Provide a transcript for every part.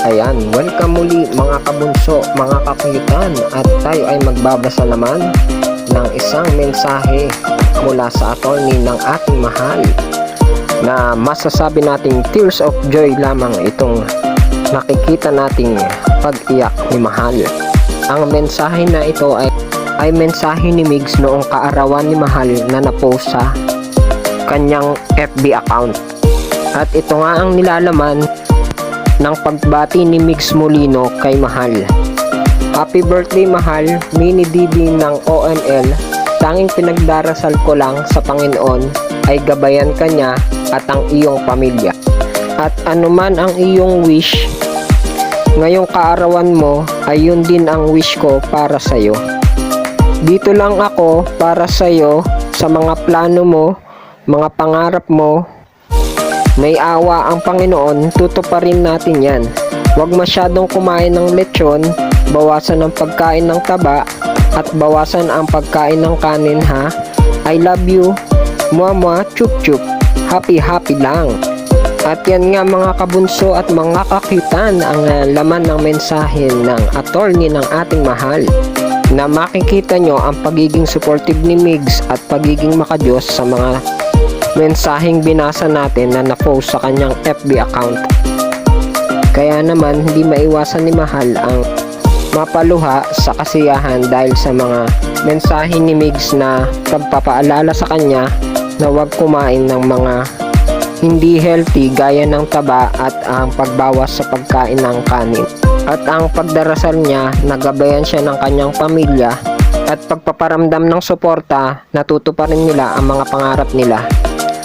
Ayan, welcome muli mga kabunso, mga kakulitan, at tayo ay magbabasa naman ng isang mensahe mula sa attorney ng ating mahal na masasabi nating tears of joy lamang itong nakikita nating pag-iyak ni mahal. Ang mensahe na ito ay mensahe ni Migs noong kaarawan ni mahal na napost sa kanyang FB account. At ito nga ang nilalaman ng pagbati ni Migs Molino kay mahal. Happy birthday mahal, mini DD ng OML. Tanging pinagdarasal ko lang sa Panginoon ay gabayan ka niya at ang iyong pamilya. At anuman ang iyong wish ngayong kaarawan mo ay yun din ang wish ko para sa'yo. Dito lang ako para sa'yo sa mga plano mo, mga pangarap mo. May awa ang Panginoon, tutuparin natin yan. Huwag masyadong kumain ng lechon, bawasan ang pagkain ng taba, at bawasan ang pagkain ng kanin ha. I love you, mama, chup chup. Happy lang. At yan nga mga kabunso at mga kakitan ang laman ng mensahe ng attorney ng ating mahal, na makikita nyo ang pagiging supportive ni Migs at pagiging makadiyos sa mga mensaheng binasa natin na na-post sa kanyang FB account. Kaya naman hindi maiwasan ni mahal ang mapaluha sa kasiyahan dahil sa mga mensahe ni Migs na pagpapaalala sa kanya na huwag kumain ng mga hindi healthy gaya ng taba at ang pagbawas sa pagkain ng kanin. At ang pagdarasal niya, nagabayan siya ng kanyang pamilya at pagpaparamdam ng suporta, natutuparin nila ang mga pangarap nila.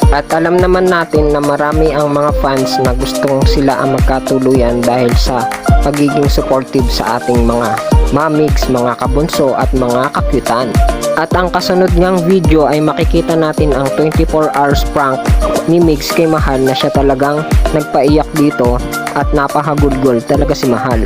At alam naman natin na marami ang mga fans na gustong sila ang magkatuluyan dahil sa pagiging supportive sa ating mga mamigs, mga kabunso at mga kakyutan. At ang kasunod ngang video ay makikita natin ang 24 hours prank ni Migs kay mahal na siya talagang nagpaiyak dito at napakagulgol talaga si mahal.